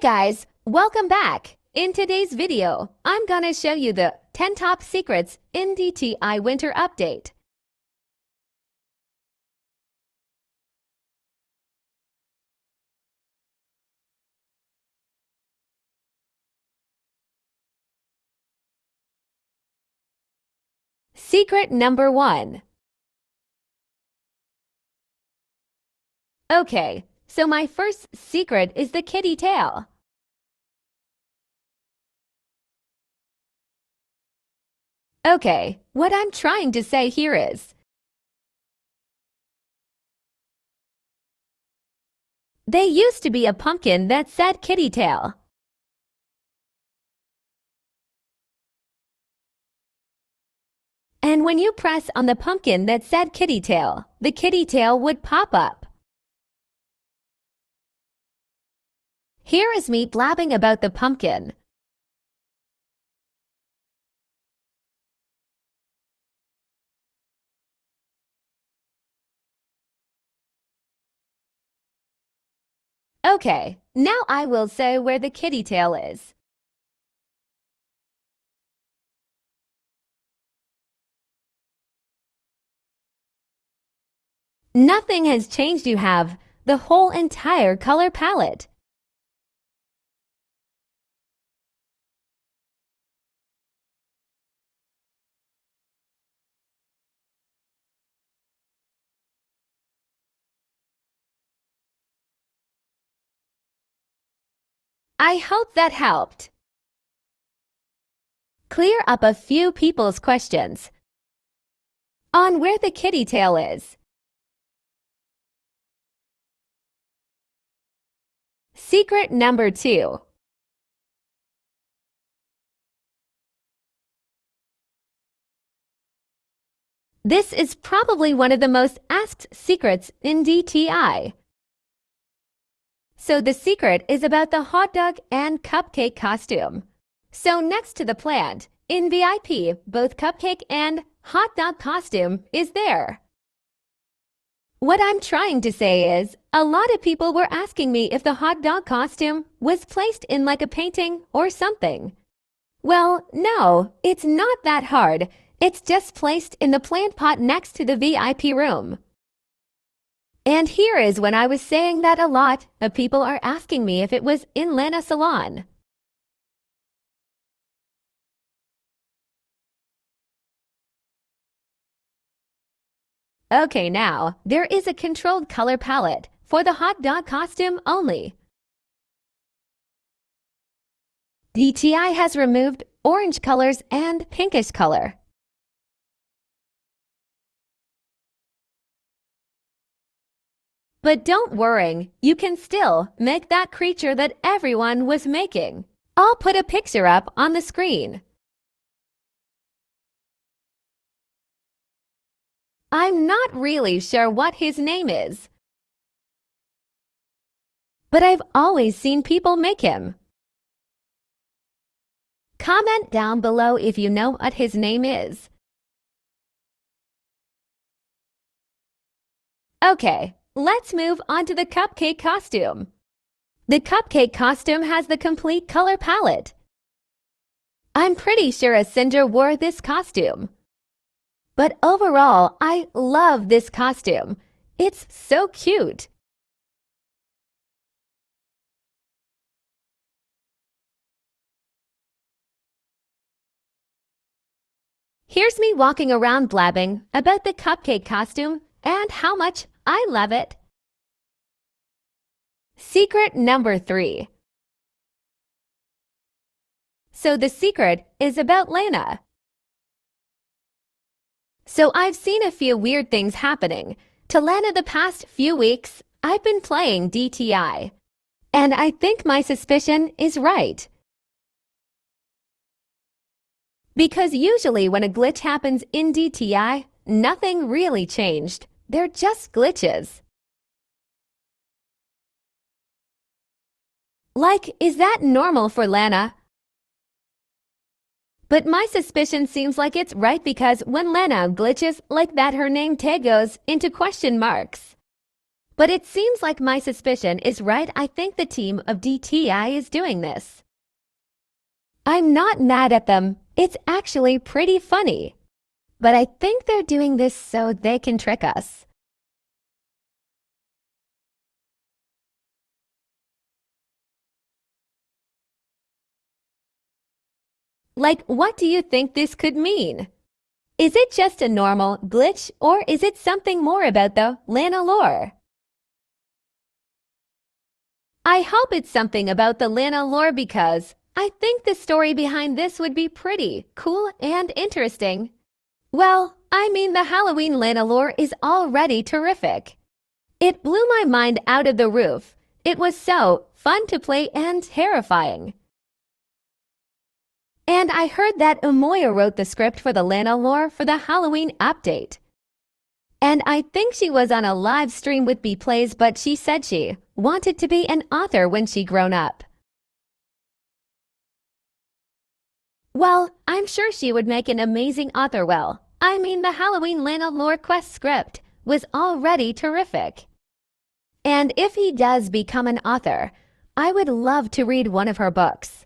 Guys, welcome back. In today's video, I'm gonna show you the 10 top secrets in DTI winter update. Secret number 1. Okay, so my first secret is the kitty tail. Okay, what I'm trying to say here is, they used to be a pumpkin that said kitty tail. And when you press on the pumpkin that said kitty tail, the kitty tail would pop up. Here is me blabbing about the pumpkin. Okay, now I will say where the kitty tail is. Nothing has changed. You have the whole entire color palette. I hope that helped. Clear up a few people's questions on where the kitty tail is. Secret number 2. This is probably one of the most asked secrets in DTI. So the secret is about the hot dog and cupcake costume. So next to the plant, in VIP, both cupcake and hot dog costume is there. What I'm trying to say is, a lot of people were asking me if the hot dog costume was placed in like a painting or something. Well, no, it's not that hard. It's just placed in the plant pot next to the VIP room. And here is when I was saying that a lot of people are asking me if it was in Lana's salon. Okay, now, there is a controlled color palette for the hot dog costume only. DTI has removed orange colors and pinkish color. But don't worry, you can still make that creature that everyone was making. I'll put a picture up on the screen. I'm not really sure what his name is, but I've always seen people make him. Comment down below if you know what his name is. Okay, let's move on to the cupcake costume. The cupcake costume has the complete color palette. I'm pretty sure a Cinder wore this costume. But overall, I love this costume. It's so cute. Here's me walking around blabbing about the cupcake costume and how much I love it. Secret number 3. So the secret is about Lana. So I've seen a few weird things happening to Lana the past few weeks. I've been playing DTI, and I think my suspicion is right. Because usually when a glitch happens in DTI, nothing really changed. They're just glitches. Like, is that normal for Lana? But my suspicion seems like it's right because when Lana glitches like that, her name tag goes into question marks. But it seems like my suspicion is right. I think the team of DTI is doing this. I'm not mad at them. It's actually pretty funny. But I think they're doing this so they can trick us. Like, what do you think this could mean? Is it just a normal glitch, or is it something more about the Lana lore? I hope it's something about the Lana lore because I think the story behind this would be pretty cool and interesting. Well, I mean, the Halloween Lana lore is already terrific. It blew my mind out of the roof. It was so fun to play and terrifying. And I heard that Umoya wrote the script for the Lana lore for the Halloween update. And I think she was on a live stream with B Plays, but she said she wanted to be an author when she grown up. Well, I'm sure she would make an amazing author. Well, I mean, the Halloween Lana lore quest script was already terrific. And if he does become an author, I would love to read one of her books.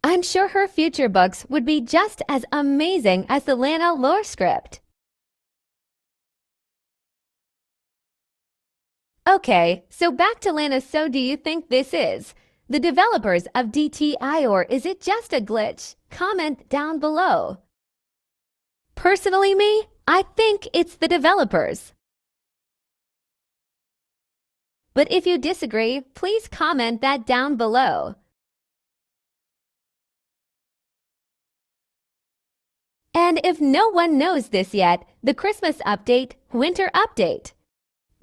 I'm sure her future books would be just as amazing as the Lana lore script. Okay, so back to Lana. So do you think this is the developers of DTI, or is it just a glitch? Comment down below. Personally, I think it's the developers. But if you disagree, please comment that down below. And if no one knows this yet, the Christmas update, winter update.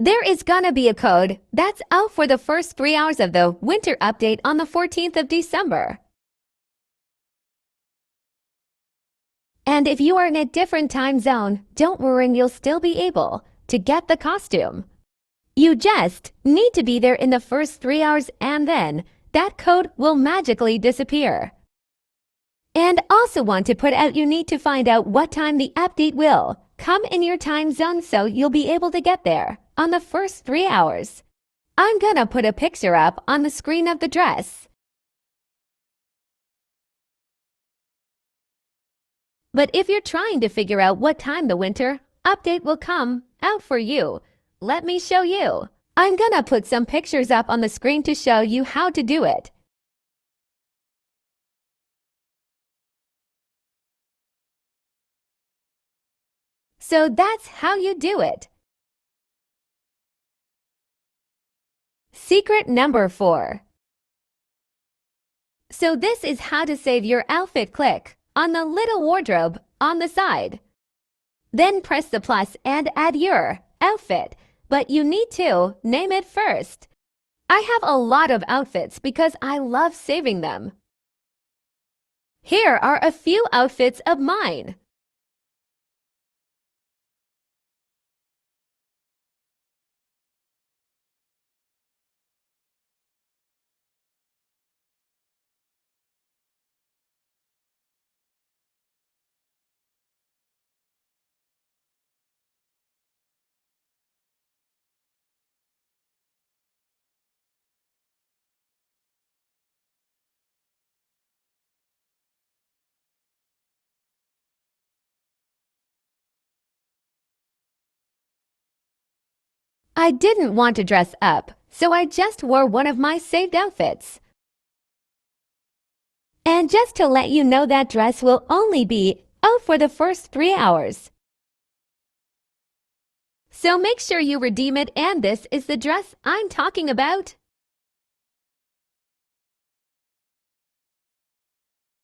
There is gonna be a code that's out for the first 3 hours of the winter update on the 14th of December. And if you are in a different time zone, don't worry, you'll still be able to get the costume. You just need to be there in the first 3 hours, and then that code will magically disappear. And also want to put out, you need to find out what time the update will come in your time zone so you'll be able to get there on the first 3 hours. I'm gonna put a picture up on the screen of the dress. But if you're trying to figure out what time the winter update will come out for you, let me show you. I'm gonna put some pictures up on the screen to show you how to do it. So that's how you do it. Secret number 4. So this is how to save your outfit. Click on the little wardrobe on the side. Then press the plus and add your outfit, but you need to name it first. I have a lot of outfits because I love saving them. Here are a few outfits of mine. I didn't want to dress up, so I just wore one of my saved outfits. And just to let you know, that dress will only be out for the first 3 hours. So make sure you redeem it, and this is the dress I'm talking about.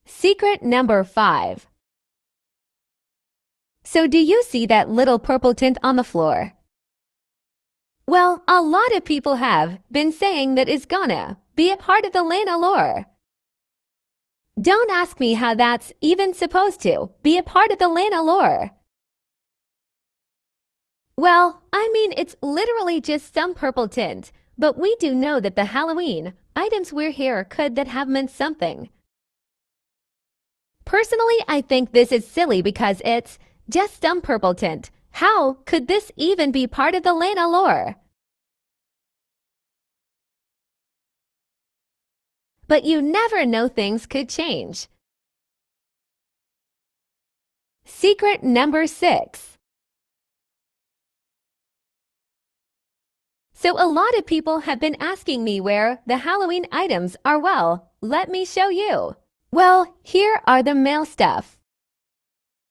Secret number 5. So do you see that little purple tint on the floor? Well, a lot of people have been saying that it's gonna be a part of the Lana lore. Don't ask me how that's even supposed to be a part of the Lana lore. Well, I mean, it's literally just some purple tint, but we do know that the Halloween items we're here could that have meant something. Personally, I think this is silly because it's just some purple tint. How could this even be part of the Lana lore? but you never know, things could change. Secret number 6. So a lot of people have been asking me where the Halloween items are. Well, let me show you. Well, here are the male stuff.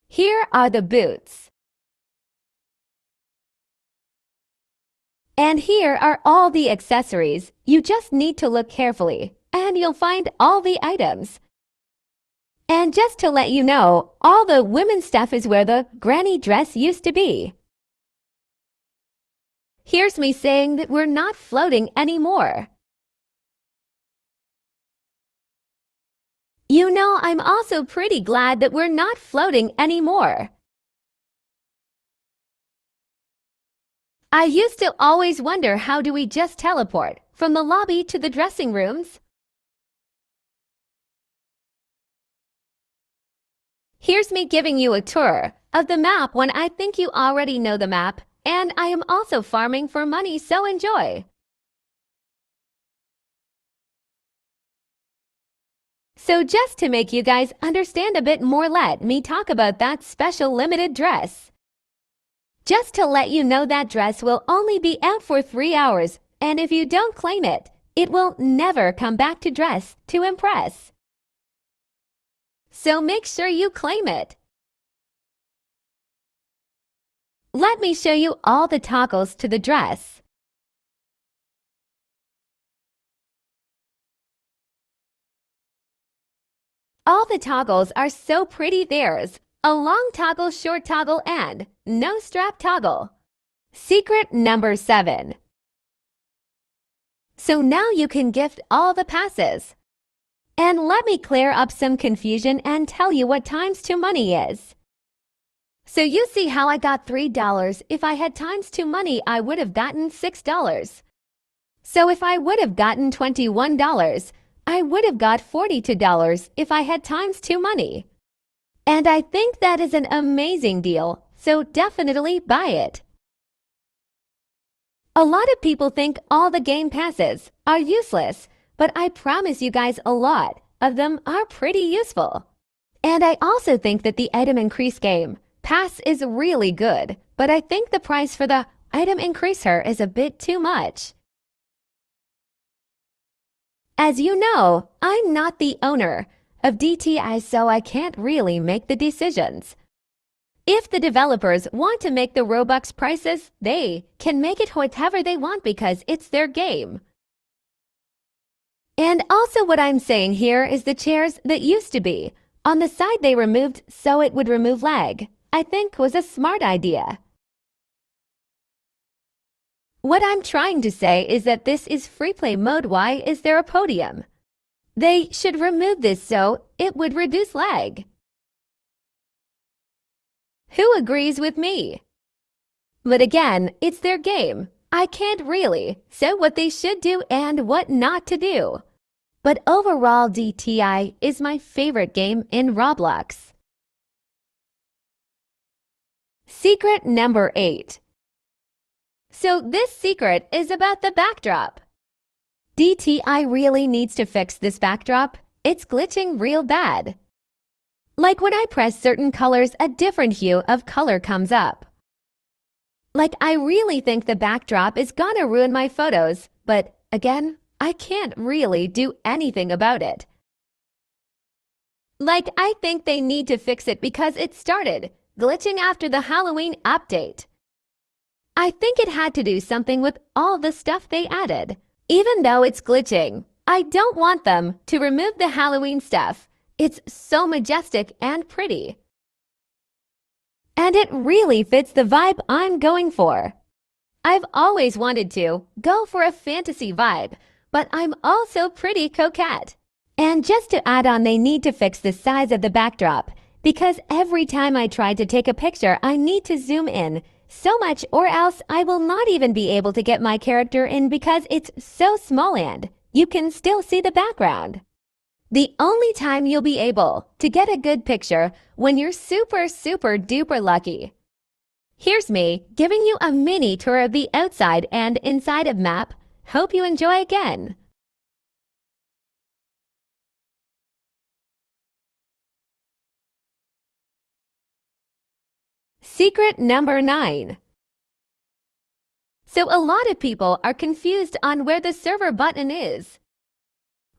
Here are the boots. And here are all the accessories. You just need to look carefully, and you'll find all the items. And just to let you know, all the women's stuff is where the granny dress used to be. Here's me saying that we're not floating anymore. You know, I'm also pretty glad that we're not floating anymore. I used to always wonder, how do we just teleport from the lobby to the dressing rooms? Here's me giving you a tour of the map when I think you already know the map, and I am also farming for money, so enjoy. So just to make you guys understand a bit more, let me talk about that special limited dress. Just to let you know, that dress will only be out for 3 hours, and if you don't claim it, it will never come back to dress to impress. So make sure you claim it. Let me show you all the toggles to the dress. All the toggles are so pretty. There's a long toggle, short toggle, and no strap toggle. Secret number 7. So now you can gift all the passes. And let me clear up some confusion and tell you what times 2 money is. So you see how I got $3. If I had times 2 money, I would have gotten $6. So if I would have gotten $21, I would have got $42 if I had times 2 money. And I think that is an amazing deal, so definitely buy it. A lot of people think all the game passes are useless, but I promise you guys, a lot of them are pretty useful. And I also think that the item increase game pass is really good, but I think the price for the item increaser is a bit too much. As you know, I'm not the owner of DTI, so I can't really make the decisions. If the developers want to make the Robux prices, they can make it whatever they want because it's their game. And also, what I'm saying here is the chairs that used to be on the side, they removed so it would remove lag, I think was a smart idea. What I'm trying to say is that this is free play mode. Why is there a podium? They should remove this so it would reduce lag. Who agrees with me? But again, it's their game. I can't really say what they should do and what not to do. But overall, DTI is my favorite game in Roblox. Secret number 8. So this secret is about the backdrop. DTI really needs to fix this backdrop. It's glitching real bad. Like when I press certain colors, a different hue of color comes up. Like, I really think the backdrop is gonna ruin my photos, but again, I can't really do anything about it. Like, I think they need to fix it because it started glitching after the Halloween update. I think it had to do something with all the stuff they added. Even though it's glitching, I don't want them to remove the Halloween stuff. It's so majestic and pretty. And it really fits the vibe I'm going for. I've always wanted to go for a fantasy vibe, but I'm also pretty coquette. And just to add on, they need to fix the size of the backdrop, because every time I try to take a picture, I need to zoom in so much, or else I will not even be able to get my character in because it's so small and you can still see the background. The only time you'll be able to get a good picture when you're super duper lucky. Here's me giving you a mini tour of the outside and inside of map. Hope you enjoy again. Secret number 9. So a lot of people are confused on where the server button is.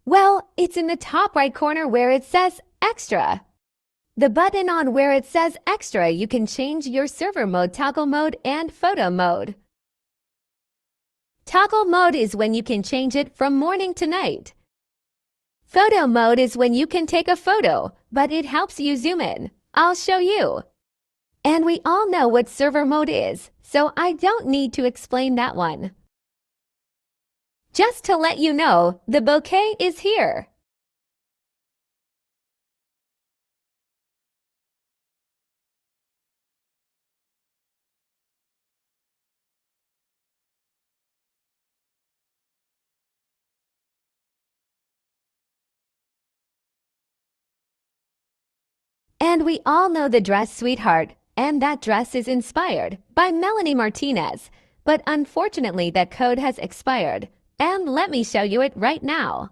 Well, it's in the top right corner where it says Extra. The button on where it says Extra, you can change your server mode, toggle mode, and photo mode. Toggle mode is when you can change it from morning to night. Photo mode is when you can take a photo, but it helps you zoom in. I'll show you. And we all know what server mode is, so I don't need to explain that one. Just to let you know, the bouquet is here. And we all know the dress Sweetheart, and that dress is inspired by Melanie Martinez, but unfortunately that code has expired, and let me show you it right now.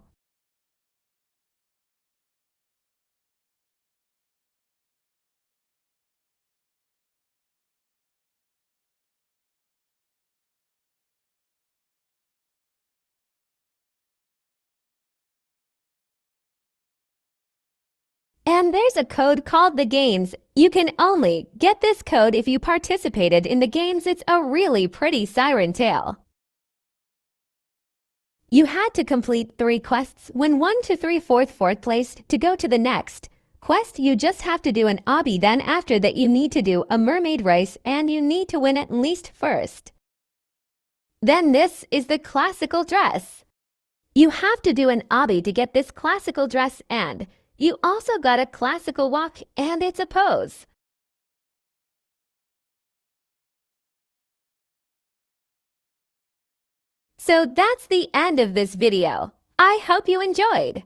And there's a code called the games. You can only get this code if you participated in the games. It's a really pretty siren tale. You had to complete 3 quests, win 1 to 3 fourth placed to go to the next quest. You just have to do an obby, then after that you need to do a mermaid race and you need to win at least first. Then this is the classical dress. You have to do an obby to get this classical dress, and you also got a classical walk, and it's a pose. So that's the end of this video. I hope you enjoyed.